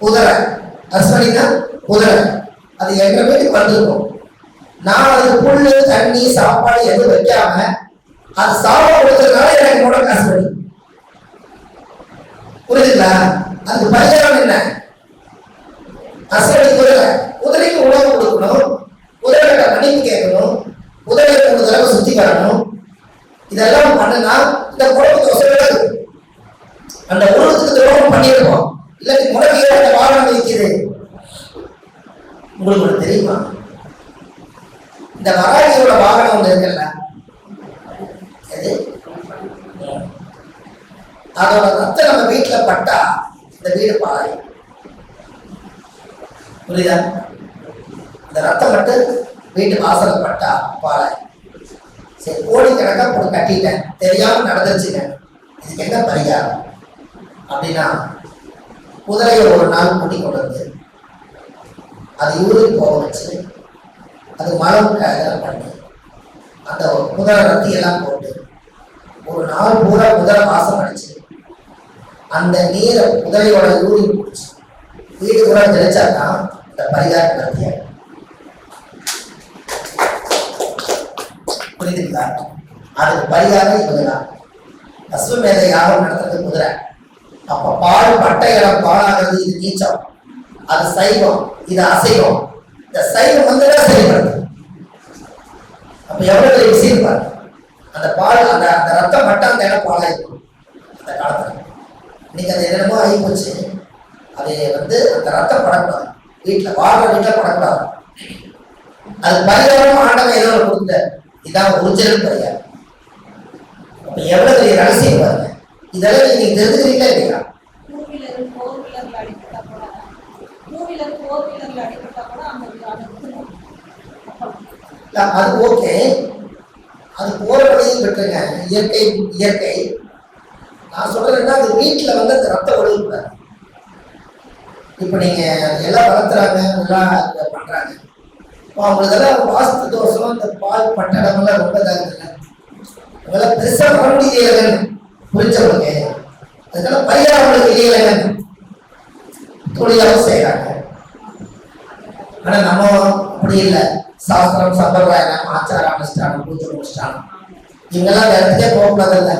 குதிரை, அஸ்வனினா குதிரை. அது எங்க வீட்டுக்கு வந்திருக்கும். நான் அதுக்கு புல்லு தண்ணி சாப்பாடு எதுவும் வைக்காம அது சாப்பாடு கொடுத்ததுனால எனக்கு கூட காசு வரும். புரியுதுங்களா? அதுக்கு பரிகாரம் என்ன? அஸ்வனி குதிரை, குதிரைக்கு உணவு கொடுக்கணும், குதிரைகிட்ட மன்னிப்பு கேட்கணும், குதிரை 3 தடவை சுத்தி வரணும். இதெல்லாம் பண்ணுனா இந்த குடும்பத்து வசதியாக அந்த உலகத்துக்கு துரோகம் பண்ணியிருக்கோம். இல்லாட்டி முறையே அந்த வாகனம் இருக்குது. உங்களுக்கு தெரியுமா? இந்த வராகியோட வாகனம் ஒன்று இருக்குல்ல, அதோட ரத்தம் நம்ம வீட்டுல பட்டா இந்த வீடு பாழாயும். புரியுதா? இந்த ரத்தம் மட்டும் வீட்டு வாசல பட்டா பாழாயும். சரி, கோடிக்கணக்கா போட்டு கட்டிட்டேன், தெரியாம நடந்துருச்சுங்க, இதுக்கு என்ன பரிகாரம் அப்படின்னா, குதிரையை ஒரு நாள் கூட்டி கொண்டு வந்து அது ஊருக்கு போக வச்சு அது மரம் இதெல்லாம் பண்ணி அந்த குதிரை ரத்தி எல்லாம் போட்டு ஒரு நாள் பூரா குதிரை வாசம் அடிச்சு அந்த நீரை குதிரையோட யூரின் குடிச்சு வீடு கூட தெளிச்சாதான் இந்த பரிகாரம் நடத்தியாங்க. புரியுதுங்களா? அதுக்கு பரிகாரம் இவங்கதான். அஸ்வமேத யாகம் நடத்துறது குதிரை. அப்ப பால் பட்டை இடம் பாலாகிறது. இது நீச்சம், அது சைவம், இது அசைவம். இந்த சைவம் வந்துதான் செயல்படுது. அப்ப எவ்வளவு விஷயம் பாருங்க. அந்த பால் அந்த ரத்தம் மட்டும் அந்த இடம் பாலாயிருக்கும். அந்த காலத்துல இன்னைக்கு அது என்னமோ ஆகி போச்சு. அதை அந்த ரத்தம் படக்கூடாது, வீட்டுல வாழ்ற வீட்டுல படக்கூடாது. அது பரிகாரம் ஆண்டவன் ஏதோ கொடுத்த இதான் ஒரிஜினல் பரிகாரம். அப்ப எவ்வளவு பெரிய ரகசியம் பாருங்க. இதெல்லாம் நீங்க தெரிஞ்சுக்கிறீங்களா இல்லையா? அது ஓகே, அது போற வழியில் விட்டுருங்க. இயற்கை இயற்கை. நான் சொல்றேன்னா அது வீட்டுல அந்த ரத்த ஒழுங்குறாங்க. இப்ப நீங்க எல்லாம் வளர்த்துறாங்க, எல்லாம் பண்றாங்க. அவங்களுக்கெல்லாம் வாஸ்து தோஷம், இந்த பால் பட்டடமெல்லாம் ரொம்ப இதாகுதுல்ல, அதெல்லாம் பெருசா பண்ண முடியலன்னு புரிஞ்சவங்க. அதுக்கெல்லாம் பரிகாரம் அவங்களுக்கு இல்லையிலன்னு தொழிலாக செய்யறாங்க. ஆனா நம்ம அப்படி இல்லை. சாஸ்திரம், சம்பிரதாயம், ஆச்சார அனுஷ்டானம், பூஜை அனுஷ்டானம், இவங்கெல்லாம் அந்த இடத்துக்கே போகக்கூடாதுல்ல.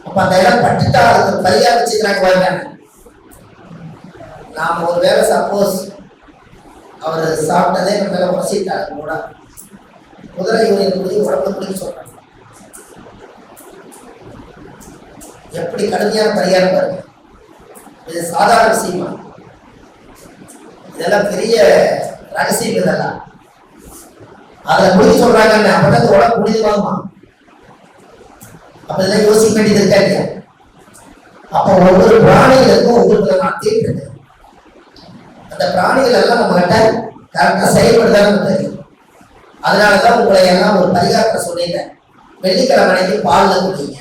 அப்ப அந்த இடம் பட்டுட்டா அதுக்கு பரிகாரம் வச்சுக்கிறாங்க பாருங்க. நாம ஒரு வேலை சப்போஸ் அவர் சாப்பிட்டதே நம்ம மேல உரசிட்டாரு கூட, குதிரை யூனியன் குடி உடம்பு குடிக்க சொல்றாங்க. எப்படி கடுமையான பரிகாரம் பாருங்க. இது சாதாரண விஷயமா? இதெல்லாம் பெரிய ரகசியம். இதெல்லாம் அதுல குடிக்க சொல்றாங்க. அப்பதான் உடம்பு புனிதமாகுமா? அப்ப இதெல்லாம் யோசிக்க வேண்டியது இருக்கா இல்லையா? அப்ப ஒவ்வொரு பிராணிகளுக்கும் ஒவ்வொரு நாட்கள் இருக்கு. அந்த பிராணிகள் எல்லாம் நம்ம கிட்ட கரெக்டா செயல்படுதான்னு தெரியும். அதனாலதான் உங்களை எல்லாம் ஒரு பரிகாரத்தை சொல்லிட்டேன். வெள்ளிக்கிழமை அன்னைக்கு பால்ல குடிங்க,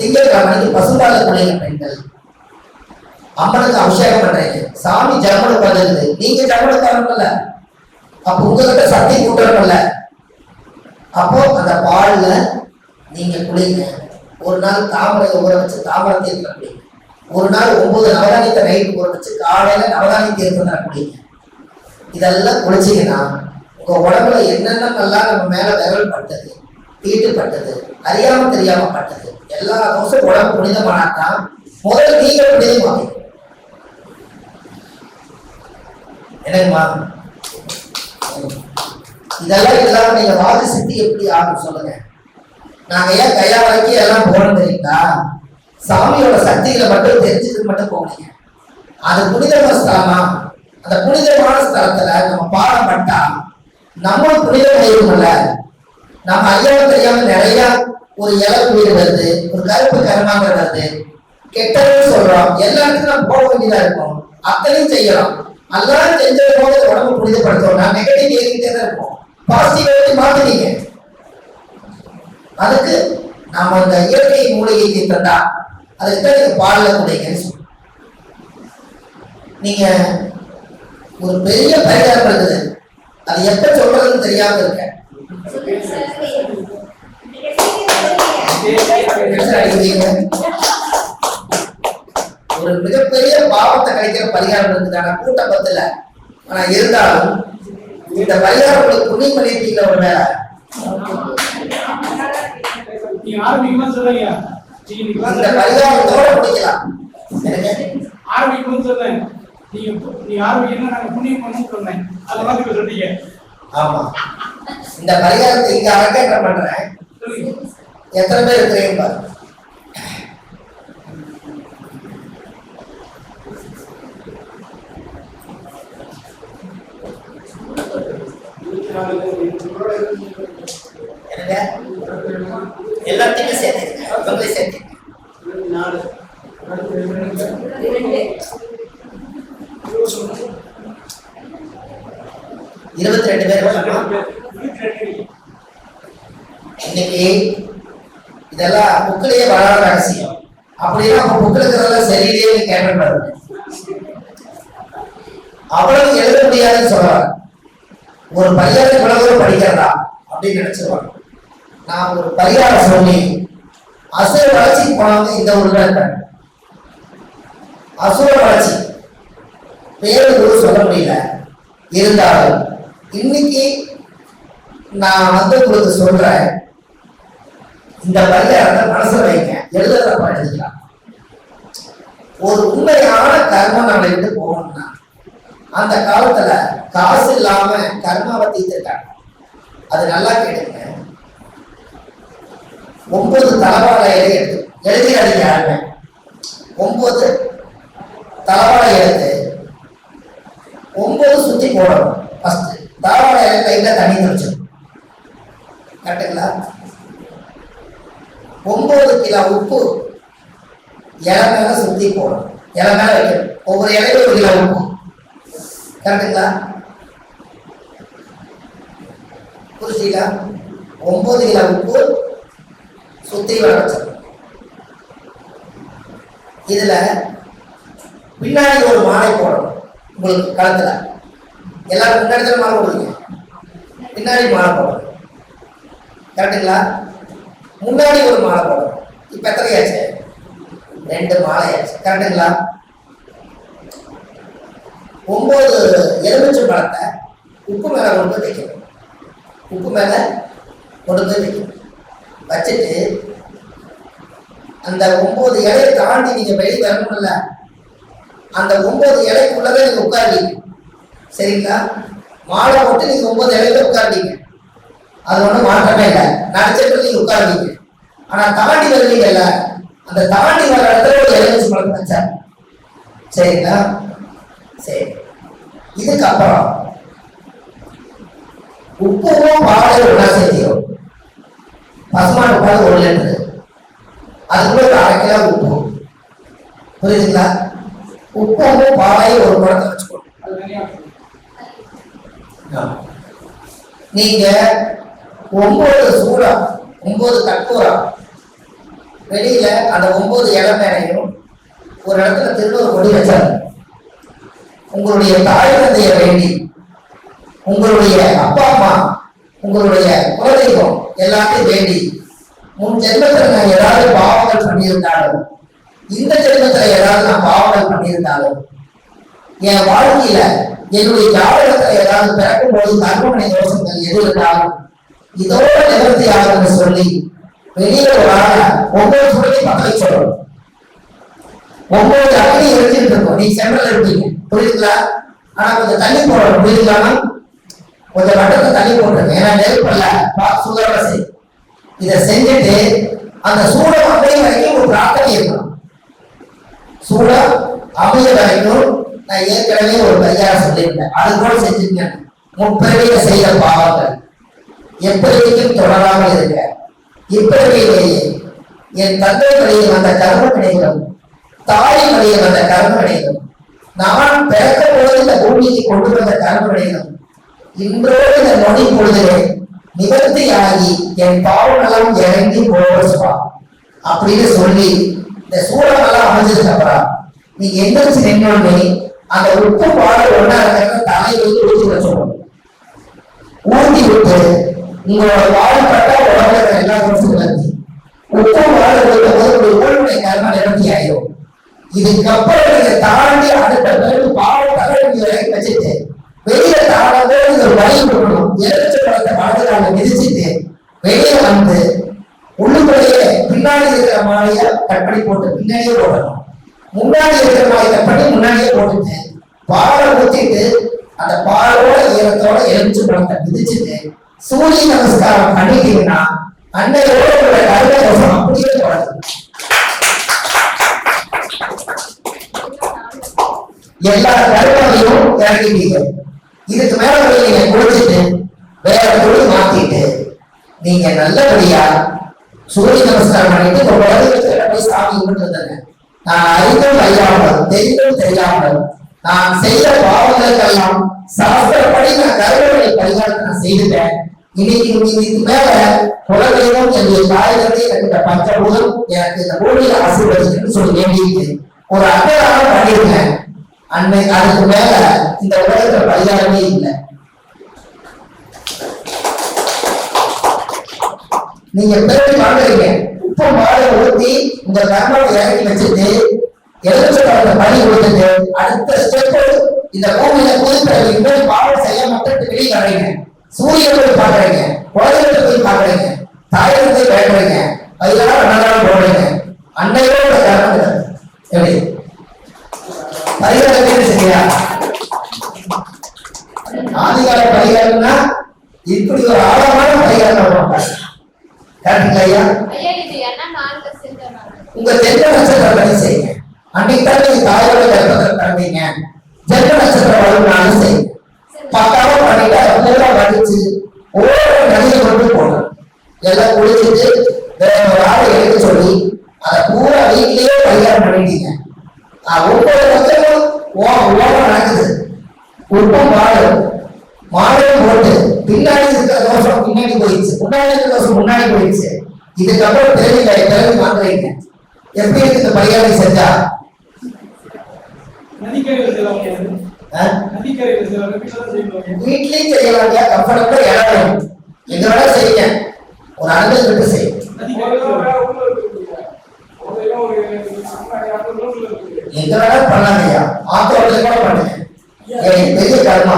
திங்கட்கிழமை அன்னைக்கு பசுபால குடிங்க. பெண்கள் அம்மனுக்கு அபிஷேகம் பண்றீங்க, சாமி ஜன்மனுக்கு வந்துருது, நீங்க ஜன்மனுக்கு வரணும்ல, அப்ப உங்ககிட்ட சக்தி கூட்டணும்ல. அப்போ அந்த பால்ல நீங்க குளிங்க. ஒரு நாள் தாமரை ஊற வச்சு தாமரை தீர்த்துல குளிங்க. ஒரு நாள் 9 நவதானியத்தை நைட்டு ஊற வச்சு காலையில நவதானிய தீர்த்துல குளிங்க. இதெல்லாம் குளிச்சிங்கன்னா உங்க உடம்புல என்னென்னலாம் நம்ம மேல விரல் பட்டது, தீட்டு பட்டது, அறியாம தெரியாம பட்டது, எல்லா தோசம் உடம்பு புனிதமானாதான் முதல்ல நீங்க புனிதமாவீங்க. என்னங்கம்மா? இதெல்லாம் இல்லாம நீங்க வாதி சித்தி எப்படி ஆகும் சொல்லுங்க. நாங்க ஏன் கையா வரைக்கும் எல்லாம் போகணும் தெரியுங்களா? சாமியோட சக்திகளை மட்டும் தெரிஞ்சுட்டு மட்டும் போனீங்க. அது புனிதமான ஸ்தலமா? அந்த புனிதமான ஸ்தலத்துல நம்ம பாடம் பட்டா நம்மளும் புனிதம் ஆயிருக்கும்ல. நம்ம ஐயாவை தெரியாம நிறைய ஒரு இலவு வீடு வருது, ஒரு கருப்பு கருமாங்க வருது, கெட்டதுன்னு சொல்றோம். எல்லா இடத்துக்கும் நம்ம போக வேண்டியதா இருக்கும். அத்தனையும் செய்யலாம். எல்லாம் செஞ்சது போது உடம்பு புனிதப்படுத்தோம்னா நெகட்டிவ் ஏறிக்கிட்டே தான் இருக்கும். பாசிட்டிவ் மாத்துறீங்க. அதுக்கு நாம அந்த இயற்கை மூலிகை தீர்த்தா அதுக்கு தான் நீங்க பாடல குடிங்கன்னு சொல்லுங்க. நீங்க ஒரு பெரிய பரிகாரம் இருக்குது, அது எப்ப சொல்றதுன்னு தெரியாம இருக்க. ஒரு ஒரு மிகப்பெரிய பாவத்தை கிடைக்கிற பரிகாரம் இருக்குதான கூட்டம் பத்துல. ஆனா இருந்தாலும் இந்த பரிகாரம் உங்களுக்கு புண்ணியம் பண்ணிட்டீங்களா? ஒரு வேலை இந்த பரிகாரத்தோட முடிக்கலாம். ஆமா, இந்த பரிகாரத்தை இங்க அரங்கேற்றம் பண்றேன். எத்தனை பேர் இருக்கிறீங்க பாருங்க. எல்லாத்தையுமே சேர்த்து சேர்த்து 22 பேர். இன்னைக்கு இதெல்லாம் புக்கிலேயே வராத ரகசியம். அப்படின்னா புக்கில் இருக்கிறதெல்லாம் சரியிலேயே கேட்கக்கூடாது. அவ்வளவு எழுத முடியாதுன்னு சொல்றாங்க. ஒரு பரிகாரம் இவ்வளவு படிக்கிறதா அப்படின்னு நினைச்சிருவாங்க. நான் ஒரு பரிகாரம் சொல்லி அசுர வளர்ச்சி போனவங்க இந்த ஊர்ல இருக்காங்க. அசுர வளர்ச்சி பேரு கூட சொல்ல முடியல. இருந்தாலும் இன்னைக்கு நான் உங்களுக்கு சொல்றேன், இந்த பரிகாரத்தை மனசுல வைங்க. எழுதுறப்ப எழுதிக்கலாம். ஒரு உண்மையான கர்மம் நம்மளை விட்டு போகணும்னா அந்த காலத்துல காசு இல்லாம கர்மாவை தீர்த்திருக்காங்க. அது நல்லா கேட்டுங்க. 9 தலவாழை இலை எடுத்து எழுதி அடிக்க யாருமே 9 தலவாழை எடுத்து 9 சுத்தி போடணும். ஃபர்ஸ்ட் தலவாழை இலை கையில தண்ணி தெளிச்சிடும். கரெக்டுங்களா? 9 கிலோ உப்பு இலை மேல சுத்தி போடணும். இலை மேல வைக்கணும். ஒவ்வொரு இலையில 1 கிலோ உப்பு. கரெக்டுங்களா? புரிஞ்சுங்களா? 9 கிலோ உப்பு சுத்தி வர வச்சிடணும். இதுல பின்னாடி ஒரு மாலை போடணும். உங்களுக்கு கழுத்துல எல்லாரும் முன்னாடி மாலை போடுவீங்க, பின்னாடி மாலை போடணும். கரெக்டுங்களா? முன்னாடி ஒரு மாலை போடணும். இப்ப எத்தனை ஆச்சு? 2 மாலை ஆச்சு. கரெக்டுங்களா? 9 எலுமிச்சை பழத்தை உப்பு மேல கொண்டு போய் வைக்கணும். உப்பு மேல கொண்டு போய் வைக்கணும். வச்சுட்டு அந்த 9 இலையை தாண்டி நீங்க வெளியே வரணும்ல, அந்த 9 இலைக்குள்ளவே நீங்க உட்காருவீங்க. சரிங்களா? மாலை போட்டு நீங்க 9 இலையில உட்காருவீங்க. அது ஒன்றும் மாற்றமே இல்லை. நடிச்சிட்டு நீங்க உட்காருவீங்க. ஆனா தாண்டி வருவீங்கல்ல, அந்த தாண்டி வர இடத்துல ஒரு எலுமிச்சை பழத்தை வச்சா. சரிங்களா? சரி. இதுக்கப்புறம் உப்பும் பாலையும் ஒன்றா சேர்த்திடும். பசுமாட்டு பால் 1 லிட்டரு, அதுக்குள்ள ஒரு 1/2 கிலோ உப்பு. புரியுதுங்களா? உப்பும் பாலையும் ஒரு குடத்தை வச்சுக்கணும். நீங்க 9 சூடம் 9 கற்பூரம் வெளியில அந்த 9 இலை மேலையும் ஒரு இடத்துல திருநூறு கொடி வச்சாரு. உங்களுடைய தாய் தந்தையை வேண்டி, உங்களுடைய அப்பா அம்மா, உங்களுடைய குலதெய்வம் எல்லாத்தையும் வேண்டி, முன் ஜென்மத்தில் நான் ஏதாவது பாவங்கள் பண்ணியிருந்தாலும், இந்த ஜென்மத்தில் ஏதாவது நான் பாவங்கள் பண்ணியிருந்தாலும், என் வாழ்க்கையில என்னுடைய ஜாதகத்துல ஏதாவது பிறக்கும் போது கர்மமனை தோஷங்கள் எது இருந்தாலும் இதோட நிவர்த்தி ஆகும்னு சொல்லி வெளியே ஒரு ஆள 9 சுடலை பக்கத்தை சொல்லணும். 9 அக்னி எரிஞ்சிட்டு இருக்கும். நீ சென்ட்ரல் இருப்பீங்க. புரியுதுங்களா? ஆனா கொஞ்சம் தண்ணி போடணும். புரியுதுங்களா? கொஞ்சம் வட்டத்தை தண்ணி போட்டுருங்க. ஏன்னா நெருப்பல்ல சுகரவசை. இதை செஞ்சுட்டு அந்த சூடம் அமைய வரைக்கும் ஒரு பிரார்த்தனை இருக்கணும். சூடம் அமைய வரைக்கும் நான் ஏற்கனவே ஒரு பரிகாரம் சொல்லியிருந்தேன். அது கூட செஞ்சுங்க. முற்பிறவியில செய்த பாவங்கள் எப்படியும் தொடராமல் இருக்க, இப்பிறவியிலேயே என் தந்தை வழியில் வந்த கர்ம வினைகளும் தாய் வழியில் வந்த கர்ம வினைகளும் நான் பிறக்க போது இந்த பூமிக்கு கொண்டு வந்த கர்ம வினைகளும் இன்றோடு இந்த நொடி பொழுதிலே நிவர்த்தியாகி என் பாவநலம் இறங்கி போவா அப்படின்னு சொல்லி இந்த சூழலெல்லாம் அமைஞ்சதுக்கு அப்புறம் நீ எந்திரிச்சு நின்னோடனே அந்த உப்பு பாடு ஒன்னா இருக்கிற தலையை வந்து ஊற்றி வச்சோம். ஊற்றி விட்டு உங்களோட வாழ்பட்ட உடம்புல எல்லா வருஷம் வந்து உப்பு பாடு போது ஒரு ஊழ்வினை கர்ம நிவர்த்தி ஆயிடும். இதுக்கப்புறம் நீங்க தாண்டி அடுத்த பிறகு பாவம் தகவல் இறக்கி வச்சுட்டு வெளியில தாண்டவே நீங்க ஒரு வழி கொடுக்கணும். எலுமிச்சை பழத்தை வலதுகால மிதிச்சுட்டு வெளியே வந்து உள்ளுக்குள்ளேயே பின்னாடி இருக்கிற மாலைய கட் பண்ணி போட்டு பின்னாடியே போடணும். முன்னாடி இருக்கிற மாலையை கட் பண்ணி முன்னாடியே போட்டுட்டு பாலை ஊத்திட்டு அந்த பாலோட ஈரத்தோட எலுமிச்சை பழத்தை மிதிச்சுட்டு சூரிய நமஸ்காரம் பண்ணிட்டீங்கன்னா அன்னையோட கருணை தோஷம் அப்படியே போடாது. எல்லா கருணையும் இறங்கிட்டீங்க. இதுக்கு மேல நீங்க குளிச்சுட்டு வேற துணி மாத்திட்டு நீங்க நல்லபடியா சூரிய நமஸ்காரம் பண்ணிட்டு உங்க உலகத்துல போய் சாமி கும்பிட்டு நான் அறிந்தும் அறியாமல் தெரிந்தும் தெரியாமல் நான் செய்த பாவங்களுக்கெல்லாம் சாஸ்திரப்படி நான் கருணை பரிகாரத்தை நான் செய்துட்டேன். இன்னைக்கு இதுக்கு மேல குலதெய்வம் என்னுடைய தாயகத்தை எனக்கு பஞ்சபூதம் எனக்கு இந்த பூமியில ஆசீர்வதிக்கணும்னு சொல்லி வேண்டிட்டு ஒரு அன்னதானம் பண்ணிருக்கேன். அன்னை அதுக்கு மேல இந்த உலகத்துல பரிகாரமே இல்லை. நீங்க பேசி வாங்குறீங்க, உப்பு மாலை ஊத்தி உங்க கர்மாவை இறக்கி வச்சுட்டு எலுமிச்சை பணி கொடுத்துட்டு அடுத்த ஸ்டெப் இந்த பூமியில புதுப்பிறகு இன்னும் பாவம் செய்ய மட்டும் வெளியே வர்றீங்க. சூரியன் போய் பாக்குறீங்க, குழந்தைகளை போய் பாக்குறீங்க, தாயகத்தை போய் பேசுறீங்க, அதெல்லாம் அன்னதானம் போடுறீங்க. அன்னையோட கர்மம் எப்படி பரிகாரம் சரியா? ஆதிகால பரிகாரம்னா இப்படி ஒரு ஆழமான பரிகாரம் பண்ணுவாங்க. கரெக்டுங்களா ஐயா? உங்க ஜென்ம நட்சத்திரம் படி செய்யுங்க. அன்னைக்கு தான் நீங்க தாயோட கர்ப்பத்தை தந்தீங்க. ஜென்ம நட்சத்திரம் வரும்னாலும் செய்யுங்க. பக்காவா பண்ணிட்டு பூரா வடிச்சு ஒவ்வொரு நதியை கொண்டு போகணும். எல்லாம் குளிச்சுட்டு வேற ஒரு ஆளை எடுக்க சொல்லி அதை பூரா வீட்லயே பரிகாரம் பண்ணிட்டீங்க. ஒவ்வொரு பக்கமும் ஓரம் நடக்குது. உப்பும் மாடும் போட்டு பின்னாடி இருக்கிற தோஷம் பின்னாடி போயிடுச்சு, முன்னாடி இருக்கிற தோஷம் முன்னாடி போயிடுச்சு. இதுக்கப்புறம் பிறகு வாங்குறீங்க. எப்படி இருக்கு இந்த பரிகாரம் செஞ்சா? வீட்லயும் செய்யலாம், கம்ஃபர்டபுளா இடம் வேணும். எங்க வேணா செய்யுங்க, ஒரு அனுமதி விட்டு செய்யும். எங்க வேணா பண்ணாங்கய்யா, ஆத்தோட்டத்துல கூட பண்ணுங்க. பெரிய கர்மா